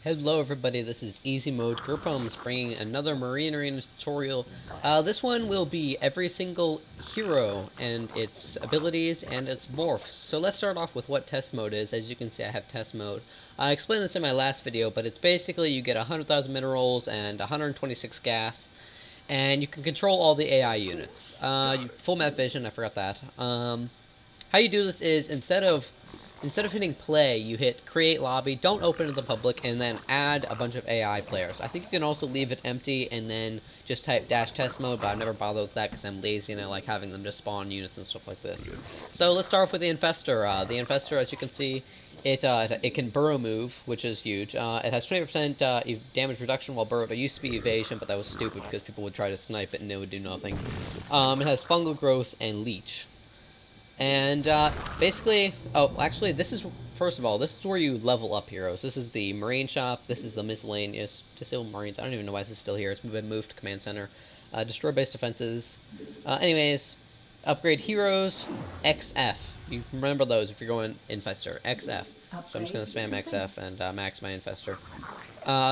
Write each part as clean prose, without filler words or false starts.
Hello everybody, this is Easy Mode Gerpums bringing another Marine Arena tutorial. This one will be every single hero and its abilities and its morphs. So let's start off with what test mode is. As you can see, I have test mode. I explained this in my last video, but it's basically you get 100,000 minerals and 126 gas, and you can control all the AI units. Full map vision, I forgot that. How you do this is instead of hitting play, you hit create lobby, don't open to the public, and then add a bunch of AI players. I think you can also leave it empty and then just type dash test mode, but I've never bothered with that because I'm lazy and I like having them just spawn units and stuff like this. So let's start off with the Infestor. The Infestor, as you can see, it can burrow move, which is huge. It has 20% damage reduction while burrowed. It used to be evasion, but that was stupid because people would try to snipe it and it would do nothing. It has fungal growth and leech. And basically, actually, first of all, this is where you level up heroes. This is the Marine Shop, this is the miscellaneous, disabled Marines. I don't even know why this is still here. It's been moved to Command Center. Destroy base defenses. Anyways, upgrade heroes, XF. You remember those if you're going Infestor, XF. So I'm just going to spam XF and max my Infestor.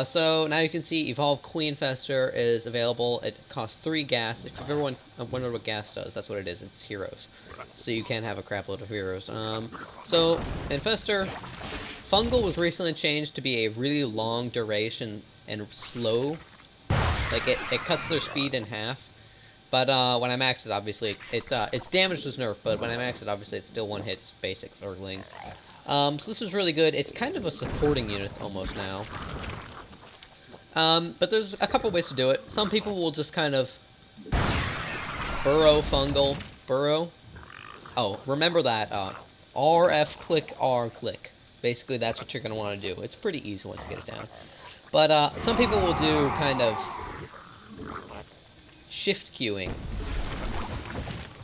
So now you can see Evolve Queen Infestor is available. It costs 3 gas. If you've ever wondered what gas does, that's what it is. It's heroes. So you can have a crap load of heroes. So Infestor, Fungal was recently changed to be a really long duration and slow. Like it cuts their speed in half. But when I maxed it, obviously, its damage was nerfed, but when I maxed it, obviously, it still one-hits basic Zerglings. So this is really good. It's kind of a supporting unit almost now. But there's a couple ways to do it. Some people will just kind of burrow, fungal, burrow. Oh, remember that, RF click, R click. Basically, that's what you're going to want to do. It's pretty easy once you get it down. But some people will do kind of shift queuing.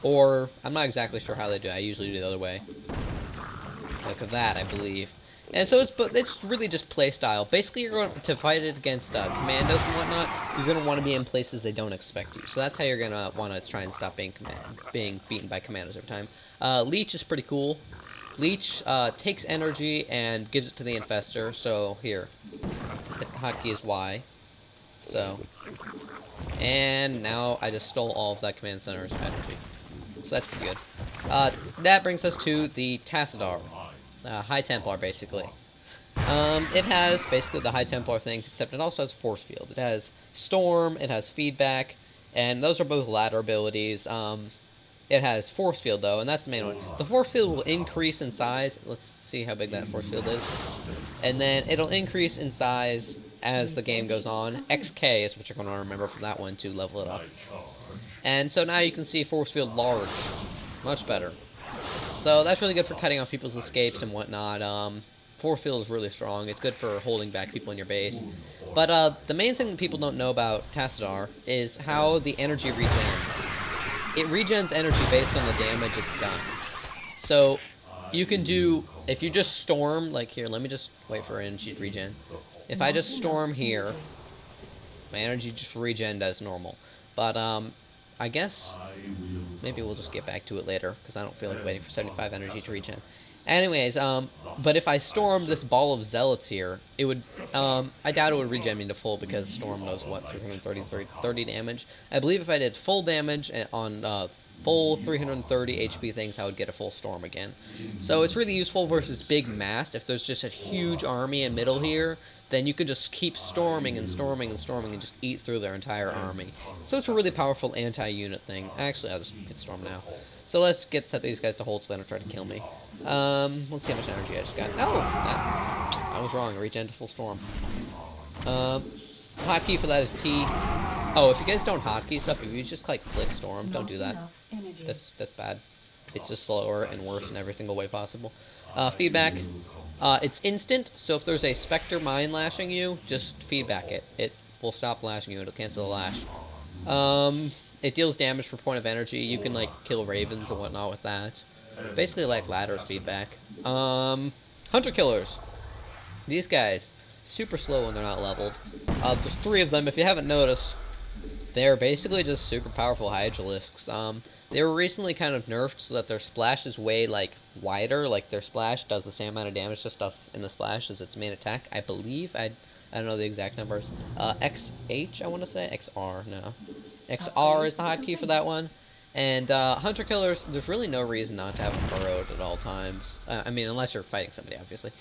Or, I'm not exactly sure how they do it. I usually do it the other way. Like that, I believe. And so it's really just playstyle. Basically, you're going to fight it against commandos and whatnot. You're going to want to be in places they don't expect you. So that's how you're going to want to try and stop being beaten by commandos every time. Leech is pretty cool. Leech takes energy and gives it to the Infestor. So here, the hotkey is Y. So, and now I just stole all of that command center's energy. So that's pretty good. That brings us to the Tassadar. High Templar, basically. It has basically the High Templar things, except it also has Force Field. It has Storm, it has Feedback, and those are both ladder abilities. It has Force Field, though, and that's the main one. The Force Field will increase in size. Let's see how big that Force Field is. And then it'll increase in size as the game goes on. XK is what you're going to remember from that one to level it up. And so now you can see Force Field large. Much better. So that's really good for cutting off people's escapes and whatnot. Force Field is really strong. It's good for holding back people in your base. But the main thing that people don't know about Tassadar is how the energy regens. It regens energy based on the damage it's done. So you can do, if you just storm, like here, let me just wait for energy to regen. If I just storm here, my energy just regen as normal. But I guess maybe we'll just get back to it later, because I don't feel like waiting for 75 energy to regen. Anyways, but if I storm this ball of zealots here, it would, I doubt it would regen me to full, because Storm does, what, 330 damage? I believe if I did full damage on, full 330 HP things, I would get a full Storm again. So it's really useful versus big mass. If there's just a huge army in middle here, then you can just keep storming and storming and storming and just eat through their entire army. So it's a really powerful anti-unit thing. Actually, I'll just get Storm now. So let's set these guys to hold so they don't try to kill me. Let's see how much energy I just got. Oh! I was wrong. I regen to full Storm. Hotkey for that is T. Oh, if you guys don't hotkey stuff, if you just click Storm, don't do that. That's bad. It's just slower and worse in every single way possible. Feedback. It's instant, so if there's a Spectre Mine lashing you, just feedback it. It will stop lashing you. It'll cancel the lash. It deals damage per point of energy. You can, like, kill ravens and whatnot with that. Basically like ladder's feedback. Hunter Killers. These guys, super slow when they're not leveled. There's 3 of them. If you haven't noticed, they're basically just super powerful Hydralisks. They were recently kind of nerfed so that their splash is way, like, wider. Like, their splash does the same amount of damage to stuff in the splash as its main attack, I believe. I I don't know the exact numbers. XH, I want to say. XR, no. XR is the hotkey for that one. And Hunter Killers, there's really no reason not to have them burrowed at all times. I mean, unless you're fighting somebody, obviously.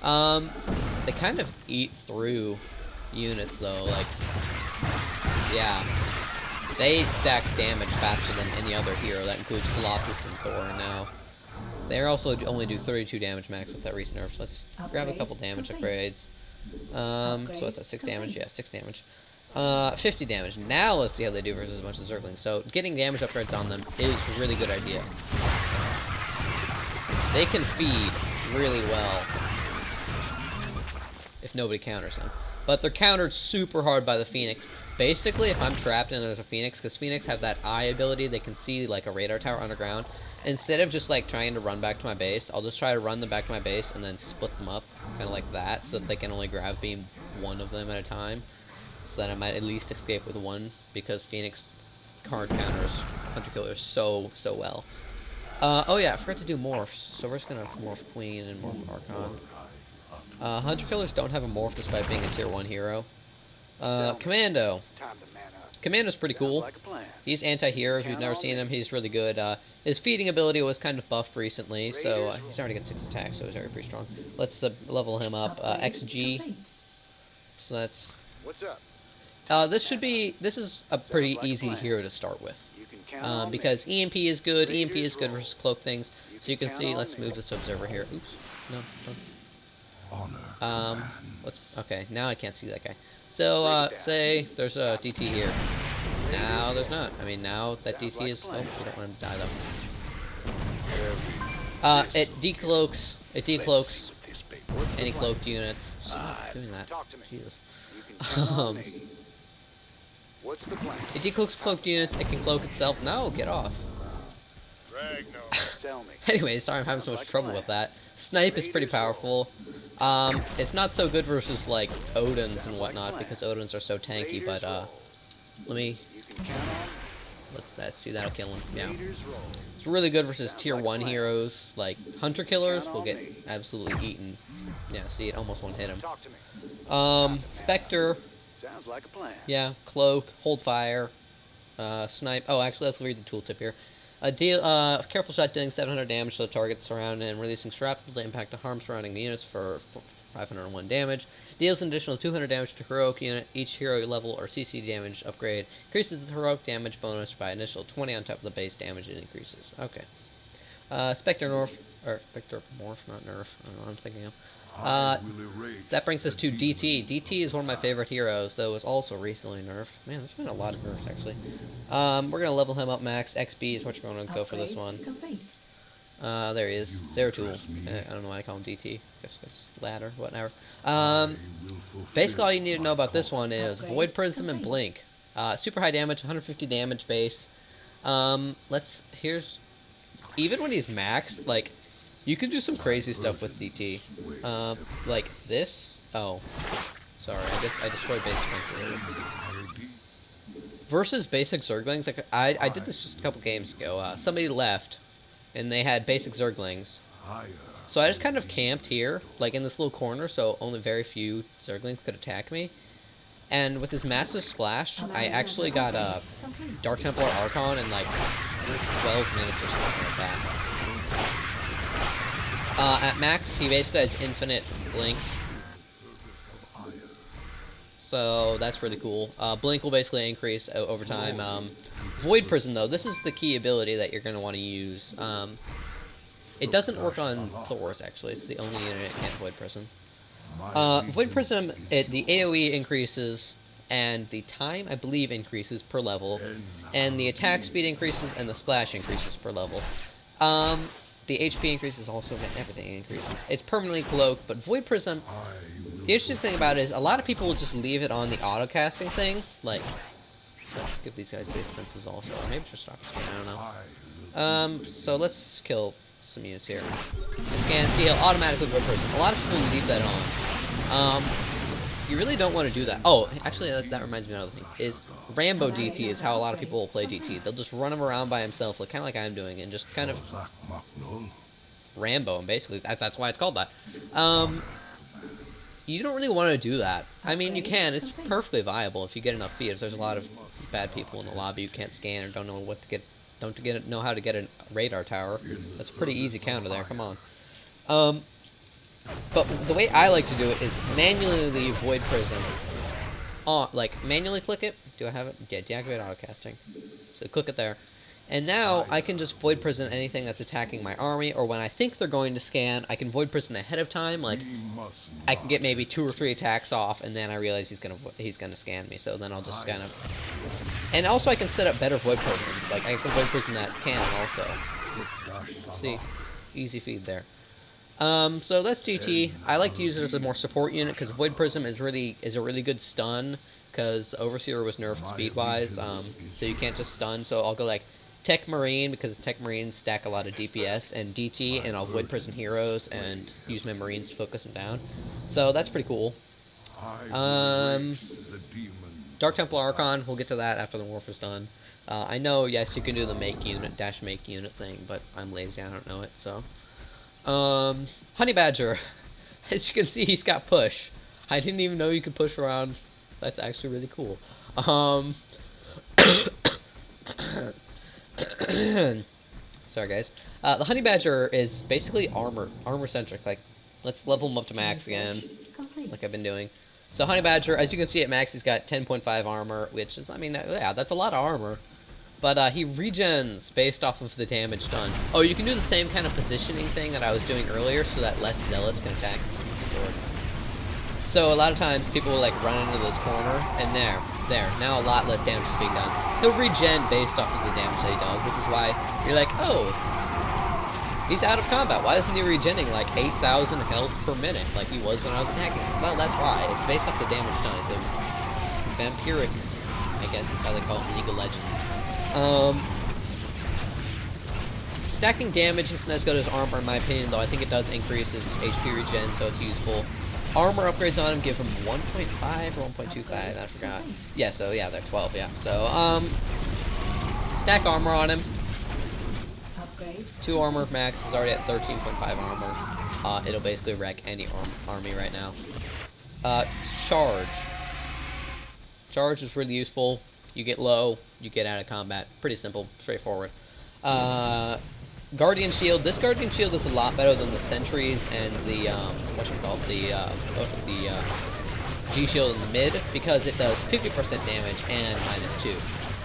They kind of eat through units, though. Like, yeah. They stack damage faster than any other hero. That includes Colossus and Thor now. They also only do 32 damage max with that recent nerf. So let's grab a couple damage upgrades. So what's that, 6 damage? Yeah, 6 damage. 50 damage. Now let's see how they do versus a bunch of Zerglings. So getting damage upgrades on them is a really good idea. They can feed really well if nobody counters them. But they're countered super hard by the Phoenix. Basically, if I'm trapped and there's a Phoenix, because Phoenix have that eye ability, they can see like a radar tower underground. Instead of just like trying to run back to my base, I'll just try to run them back to my base and then split them up, kind of like that, so that they can only grab beam one of them at a time. So that I might at least escape with one, because Phoenix card counters Hunter Killers so well. Oh yeah, I forgot to do morphs, so we're just gonna morph Queen and morph Archon. Hunter Killers don't have a morph despite being a tier 1 hero. Commando. Commando's pretty cool. He's anti-hero. If you've never seen him, he's really good. His feeding ability was kind of buffed recently, so he's already got 6 attacks, so he's already pretty strong. Let's level him up. XG. So that's... What's up? This is a pretty easy hero to start with. Because EMP is good. EMP is good versus cloak things. So you can see, let's move this observer here. Oops. No, don't. Okay, now I can't see that guy. So, say there's a DT here. Now there's not. I mean, now that DT is... Oh, we don't want him to die, though. It decloaks any cloaked units. Stop doing that. Jesus. What's the plan? It decloaks cloaked units, it can cloak itself. No, get off. Anyway, sorry I'm having so much trouble with that. Snipe is pretty powerful. It's not so good versus, like, Odins and whatnot, because Odins are so tanky, but, let's see, that'll kill him. Yeah. It's really good versus tier 1 heroes, like Hunter Killers will get absolutely eaten. Yeah, see, it almost won't hit him. Spectre. Sounds like a plan. Yeah, cloak, hold fire, snipe. Oh, actually, let's read the tooltip here. Careful shot dealing 700 damage to the target surrounded and releasing shrapnel to impact to harm surrounding units for 501 damage. Deals an additional 200 damage to heroic unit. Each hero level or CC damage upgrade increases the heroic damage bonus by an initial 20 on top of the base damage it increases. Okay. Spectre Morph, not Nerf. I don't know what I'm thinking of. That brings us to DT. DT is one of my favorite heroes, though was also recently nerfed. Man, there's been a lot of nerfs, actually. We're going to level him up max. XB is what you're going to go for this one. There he is. Zeratul. I don't know why I call him DT. Guess ladder, whatever. Basically, all you need to know about this one is Void Prism and Blink. Super high damage, 150 damage base. Even when he's maxed, like... You can do some crazy stuff with DT. Like this. Oh. Sorry, I destroyed basic Zerglings. Versus basic Zerglings, like, I did this just a couple games ago. Somebody left, and they had basic Zerglings. So I just kind of camped here, like in this little corner, so only very few Zerglings could attack me. And with his massive splash, I actually got a Dark Templar Archon in like 12 minutes or something like that. At max, he basically has infinite blink. So that's really cool. Blink will basically increase over time. Void Prism, though, this is the key ability that you're going to want to use. It doesn't work on Thor's, actually. It's the only unit that can't Void Prism. Void Prism, the AoE increases, and the time, I believe, increases per level. And the attack speed increases, and the splash increases per level. The HP increases also, everything increases. It's permanently cloaked, but Void Prism, the interesting thing about it is a lot of people will just leave it on the auto-casting thing. Like, let's give these guys base defenses also. Maybe just stop scan, I don't know. So let's kill some units here. Scan, see, he'll automatically Void Prism. A lot of people leave that on. You really don't want to do that. Oh, actually, that reminds me of another thing. Is Rambo DT is how a lot of people will play DT. They'll just run him around by himself, like, kind of like I'm doing, and just kind of Rambo him, basically. That's why it's called that. you don't really want to do that. I mean, you can. It's perfectly viable if you get enough feet. If there's a lot of bad people in the lobby who can't scan or don't know what to get, know how to get a radar tower. That's a pretty easy counter there. Come on. But the way I like to do it is manually void prism. Like manually click it. Do I have it? Yeah, deactivate autocasting. So click it there. And now I can just void prison anything that's attacking my army, or when I think they're going to scan, I can void prison ahead of time. Like I can get maybe 2 or 3 attacks off, and then I realize he's gonna scan me. So then I'll just kind of. And also I can set up better void prisons. Like I can void prison that cannon also. See, easy feed there. So that's GT. I like to use it as a more support unit because Void Prism is a really good stun because Overseer was nerfed speed-wise, so you can't just stun. So I'll go like Tech Marine because Tech Marines stack a lot of DPS and DT, and I'll Void Prison heroes and use my Marines to focus them down. So that's pretty cool. Dark Temple Archon, we'll get to that after the Warp is done. I know, yes, you can do the make unit, dash make unit thing, but I'm lazy, I don't know it, so. Honey Badger. As you can see, he's got push. I didn't even know you could push around. That's actually really cool. Sorry, guys. The Honey Badger is basically armor-centric. Like, let's level him up to max again, like I've been doing. So Honey Badger, as you can see at max, he's got 10.5 armor, which is, I mean, yeah, that's a lot of armor. But he regens based off of the damage done. Oh, you can do the same kind of positioning thing that I was doing earlier so that less zealots can attack. So a lot of times people will like run into this corner, and there. Now a lot less damage is being done. He'll regen based off of the damage that he does, which is why you're like, oh, he's out of combat. Why isn't he regenning like 8,000 health per minute like he was when I was attacking? Well, that's why. It's based off the damage done. It's a vampiric, I guess is how they call it in League of Legends. Stacking damage isn't as good as armor in my opinion, though I think it does increase his HP regen, so it's useful. Armor upgrades on him give him 1.5 or 1.25, I forgot. Yeah, so yeah, they're 12, yeah. So, stack armor on him. 2 armor max is already at 13.5 armor. It'll basically wreck any army right now. Charge. Charge is really useful. You get low, you get out of combat. Pretty simple, straightforward. Guardian Shield. This Guardian Shield is a lot better than the Sentries and the, G Shield in the mid, because it does 50% damage and -2,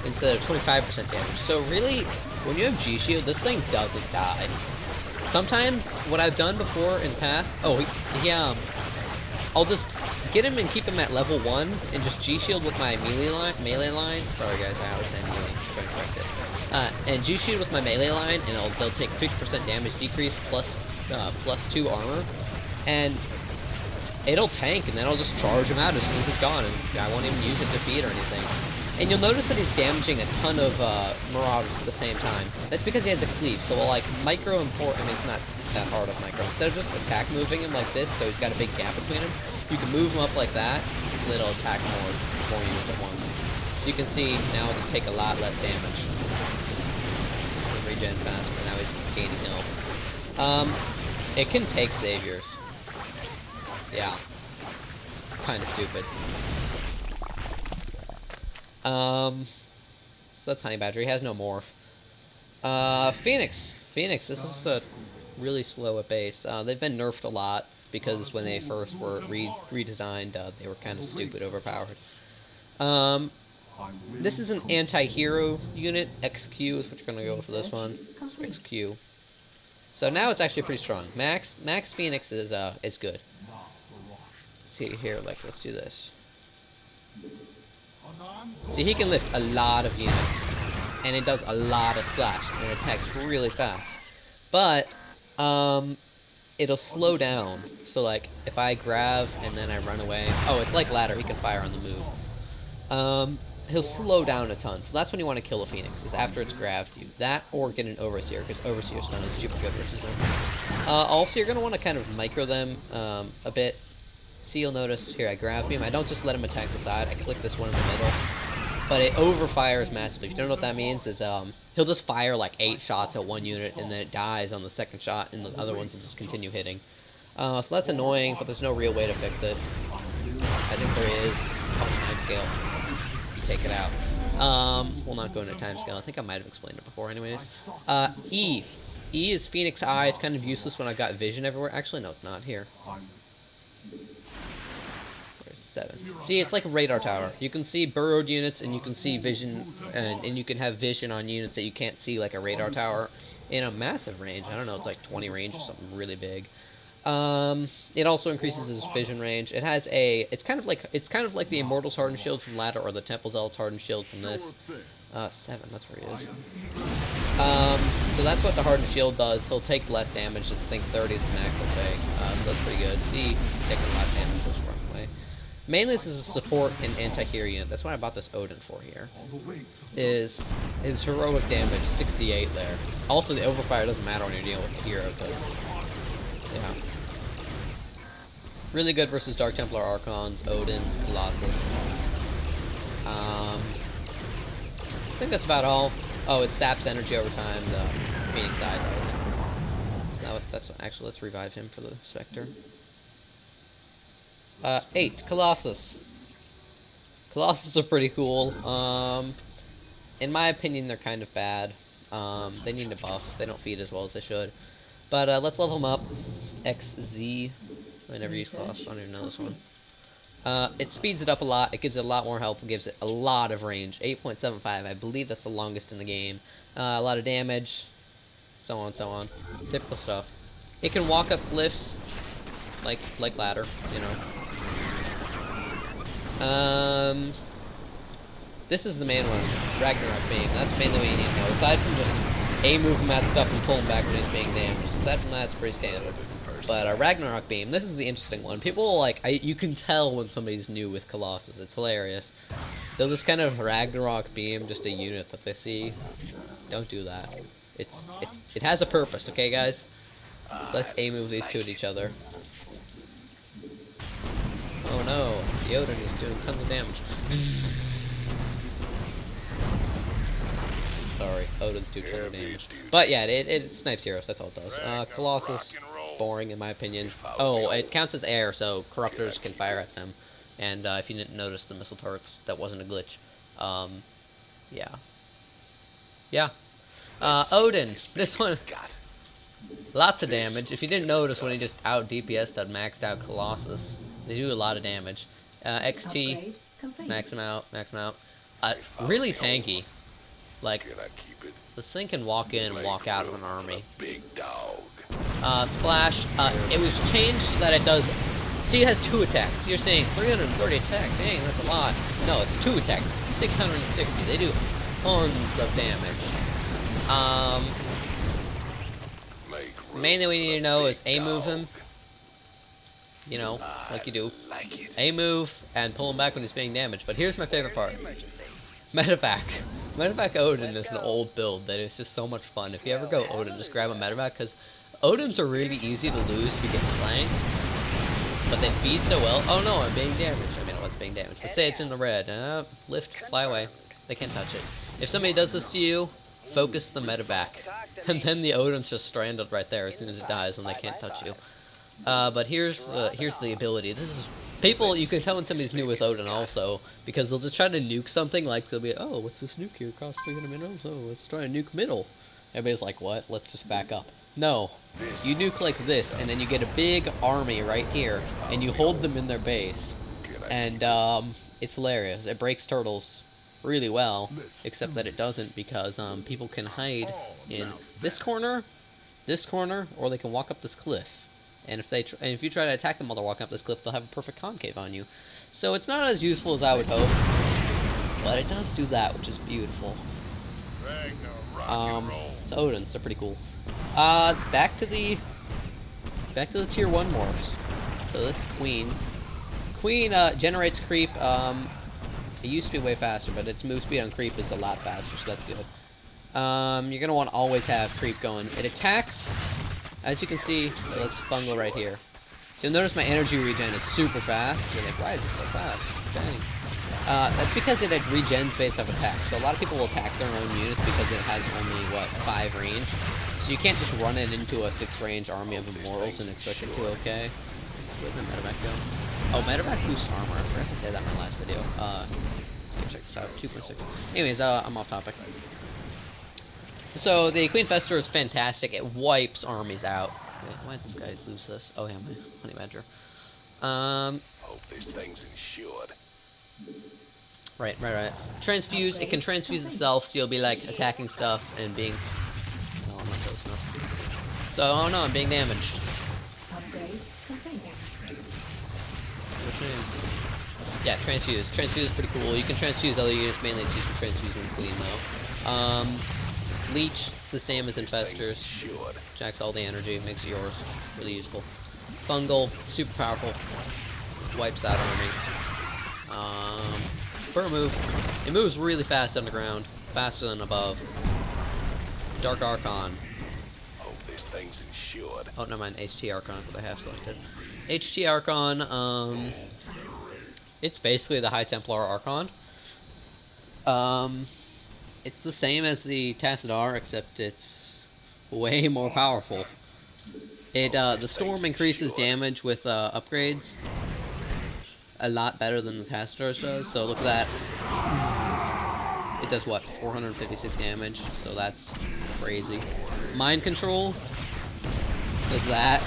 instead of 25% damage. So really, when you have G Shield, this thing doesn't die. Sometimes, what I've done before in the past, I'll just get him and keep him at level 1, and just G-Shield with my melee line. Sorry guys, I always say melee, I'm trying to correct it. And G-Shield with my melee line, and they'll take 50% damage decrease plus 2 armor, and it'll tank, and then I'll just charge him out as soon as it's gone, and I won't even use it to feed or anything. And you'll notice that he's damaging a ton of Marauders at the same time. That's because he has a cleave, so we'll like micro import, I mean it's not that hard of micro. Instead of just attack moving him like this, so he's got a big gap between him, you can move him up like that, and it'll attack more units at once. So you can see, now it'll just take a lot less damage. Regen faster, now he's gaining health. It can take saviors. Yeah. Kinda stupid. So that's Honey Badger. He has no morph. Phoenix. Phoenix, this is really slow at base. They've been nerfed a lot because when they first were redesigned, they were kind of stupid, overpowered. This is an anti-hero unit. XQ is what you're going to go for this one. So XQ. So now it's actually pretty strong. Max Phoenix is good. See here, like, let's do this. See, he can lift a lot of units, and it does a lot of splash, and it attacks really fast. But, it'll slow down. So, like, if I grab and then I run away... Oh, it's like ladder, he can fire on the move. He'll slow down a ton. So that's when you want to kill a Phoenix, is after it's grabbed you. That, or get an Overseer, because Overseer stun is super good versus them. Also, you're going to want to kind of micro them a bit. See, you'll notice, here, I grab him. I don't just let him attack the side. I click this one in the middle. But it overfires massively. If you don't know what that means, is he'll just fire like 8 shots at one unit, and then it dies on the second shot, and the other ones will just continue hitting. So that's annoying, but there's no real way to fix it. I think there is. Oh, time scale. Take it out. We'll not go into time scale. I think I might have explained it before anyways. E. E is Phoenix Eye. It's kind of useless when I've got vision everywhere. Actually, no, it's not. Here. Where's 7? See, it's like a radar tower. You can see burrowed units, and you can see vision, and you can have vision on units that you can't see, like a radar tower, in a massive range. I don't know, it's like 20 range or something really big. It also increases his vision range. It has a, it's kind of like the Immortal's Hardened Shield from Ladder, or the Temple Zealot's Hardened Shield from this. 7, that's where he is. So that's what the Hardened Shield does. He'll take less damage. I think 30 is the max he'll take. So that's pretty good. See, taking less damage this run away. Mainly this is a support and anti-hero unit. That's what I bought this Odin for here. Is his heroic damage, 68 there. Also, the overfire doesn't matter when you're dealing with a hero, but yeah. Really good versus Dark Templar Archons, Odins, Colossus. I think that's about all. Oh, it saps energy over time, the Phoenix Eye does. No, that's actually, let's revive him for the Spectre. 8, Colossus. Colossus are pretty cool. In my opinion, they're kind of bad. They need a buff. They don't feed as well as they should. But let's level them up. XZ. I never used Colossus. I don't even know this one. It speeds it up a lot. It gives it a lot more health and gives it a lot of range. 8.75. I believe that's the longest in the game. A lot of damage. So on, so on. Typical stuff. It can walk up cliffs. Like Ladder, you know. This is the main one. Ragnarok Beam. That's mainly what you need to know. Aside from just A-move him at stuff and pull him back when he's being damaged. Aside from that, it's pretty standard. But Ragnarok Beam, this is the interesting one. People like, you can tell when somebody's new with Colossus. It's hilarious. They'll just kind of Ragnarok Beam just a unit that they see. Don't do that. It has a purpose, okay, guys? So let's A-move these two at each other. Oh no, the Odin is doing tons of damage. Sorry, Odin's doing tons of damage. But yeah, it snipes heroes, that's all it does. Colossus, boring in my opinion. Oh, it counts as air, so corruptors can fire at them. And if you didn't notice the missile turrets, that wasn't a glitch. Yeah. Yeah. Odin, this one, lots of damage. If you didn't notice when he just out DPS'd that maxed out Colossus, they do a lot of damage. XT, max him out, max him out. Really tanky. Like, this thing can walk in and walk out of an army. Splash, it was changed that it does, see, it has 2 attacks. You're saying 330 attacks, dang, that's a lot. No, it's 2 attacks, 660. They do tons of damage. Main thing we need to know is A-move him. You know, like you do. A-move and pull him back when he's being damaged. But here's my favorite part. Medevac. Medevac Odin is an old build that is just so much fun. If you ever go Odin, just grab a Medevac, because Odins are really easy to lose if you get flanked. But they feed so well. Oh no, I'm being damaged. I mean, I was being damaged. But say it's in the red. Lift, fly away. They can't touch it. If somebody does this to you, focus the Medevac. And then the Odin's just stranded right there as soon as it dies and they can't touch you. But here's the ability. This is people, you can tell when somebody's new with Odin also, because they'll just try to nuke something. Like they'll be, oh, what's this nuke here? Costs 300 minerals. Oh, let's try to nuke middle. Everybody's like, what? Let's just back up. No, you nuke like this, and then you get a big army right here, and you hold them in their base, and it's hilarious. It breaks turtles really well, except that it doesn't, because people can hide in this corner, or they can walk up this cliff. And if you try to attack them while they're walking up this cliff, they'll have a perfect concave on you. So it's not as useful as I would hope, but it does do that, which is beautiful. It's Odins, they're pretty cool. Back to the tier 1 morphs. So this is Queen. Queen generates creep. It used to be way faster, but its move speed on creep is a lot faster, so that's good. You're gonna want to always have creep going. It attacks. As you can see, so let's bungle right here. So you'll notice my energy regen is super fast. You're like, why is it so fast? Dang. That's because it regens based off attack. So a lot of people will attack their own units because it has only, what, 5 range. So you can't just run it into a 6-range army of immortals and expect it to okay. Where'd my medevac go? Oh, medevac boosts armor. I forgot to say that in my last video. Let's check this out. 2.6. Anyways, I'm off topic. So the Queen Fester is fantastic. It wipes armies out. Wait, why did this guy lose this? Oh yeah, my honey badger. Hope this thing's insured. Right. Transfuse. It can transfuse itself, so you'll be like attacking stuff and being. No, I'm not close enough. So, oh no, I'm being damaged. Yeah, transfuse. Transfuse is pretty cool. You can transfuse other units, mainly it's used for transfusing Queen though. Leech, it's the same as Infestors. Jacks all the energy, makes it yours. Really useful. Fungal, super powerful. Wipes that army. Burn move. It moves really fast underground. Faster than above. Dark Archon. Hope this thing's insured. Oh, never mind. HT Archon is what I have selected. HT Archon, it's basically the High Templar Archon. It's the same as the Tassadar, except it's way more powerful. The Storm increases damage with upgrades a lot better than the Tassadar does, so look at that. It does what, 456 damage, so that's crazy. Mind Control does that.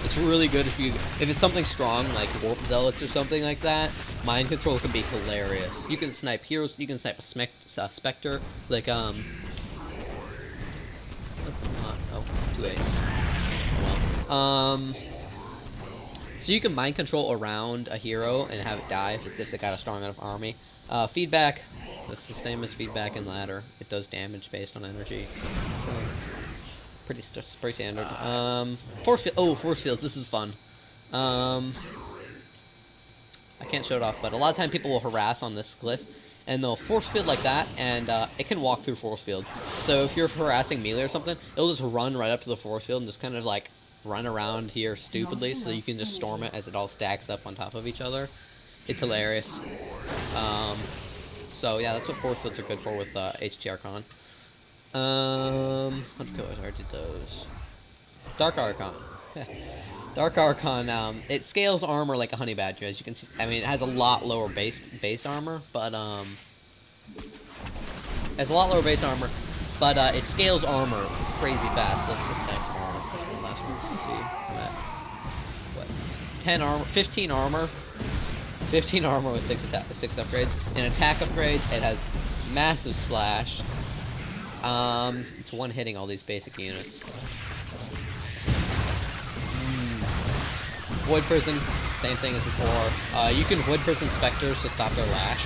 It's really good if it's something strong like Warp Zealots or something like that. Mind Control can be hilarious. You can snipe heroes. You can snipe a Spectre. Like let's not. Oh, 2-8. Oh well. So you can mind control around a hero and have it die if they got a strong enough army. Feedback. It's the same as feedback in ladder. It does damage based on energy. Pretty standard. Force field. Oh, force fields. This is fun. I can't show it off, but a lot of time people will harass on this glyph, and they'll force field like that, and it can walk through force fields. So if you're harassing melee or something, it'll just run right up to the force field and just kind of like run around here stupidly, so you can just storm it as it all stacks up on top of each other. It's hilarious. So yeah, that's what force fields are good for with HT Archon. 100 killers, I already did those. Dark Archon. Dark Archon, it scales armor like a honey badger, as you can see. I mean, it has a lot lower base armor, but it scales armor crazy fast. Let's just stack some armor. That's the last one. Let's see. What? 10 armor, 15 armor. 15 armor with 6 upgrades. In attack upgrades, it has massive splash. It's one hitting all these basic units. Void Prison, same thing as before. You can Void Prison Spectres to stop their lash.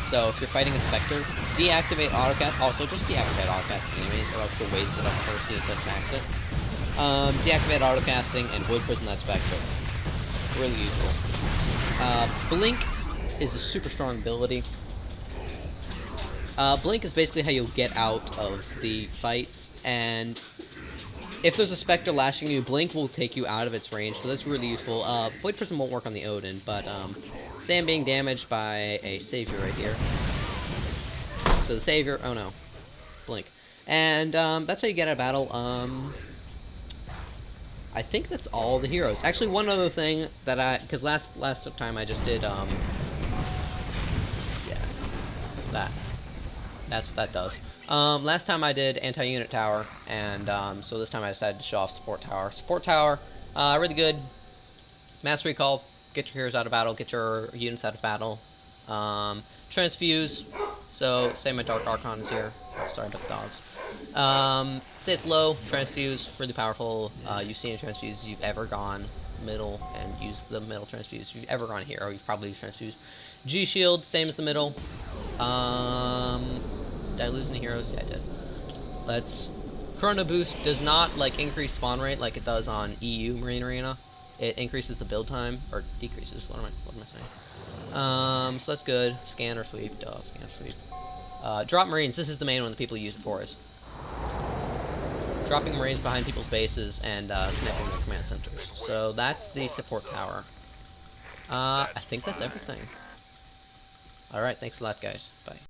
So if you're fighting a Spectre, deactivate autocast. Also, just deactivate autocasting enemies, or else you'll waste it on the first unit that attacks it. Deactivate autocasting and Void Prison that Spectre. Really useful. Blink is a super strong ability. Blink is basically how you'll get out of the fights, and if there's a Spectre lashing you, Blink will take you out of its range, so that's really useful. Void Prison won't work on the Odin, but Sam being damaged by a Savior right here. So the Savior, oh no, Blink. And that's how you get out of battle. I think that's all the heroes. Actually, one other thing that because last time I just did, yeah, that. That's what that does. Last time I did anti-unit tower, and so this time I decided to show off support tower. Support tower, really good. Mass recall, get your heroes out of battle, get your units out of battle. Transfuse, so say my Dark Archon is here. Oh, sorry about the dogs. Sit low, transfuse, really powerful. You've seen a transfuse you've ever gone middle and used the middle transfuse. If you've ever gone hero, you've probably used transfuse. G shield, same as the middle. Did I lose any heroes? Yeah, I did. Let's. Chrono Boost does not like increase spawn rate like it does on EU Marine Arena. It increases the build time, or decreases. What am I saying? So that's good. Scan or sweep. Duh, scan or sweep. Drop Marines. This is the main one that people use it for. Is dropping Marines behind people's bases and sniping their command centers. So that's the support tower. I think that's everything. Alright, thanks a lot, guys. Bye.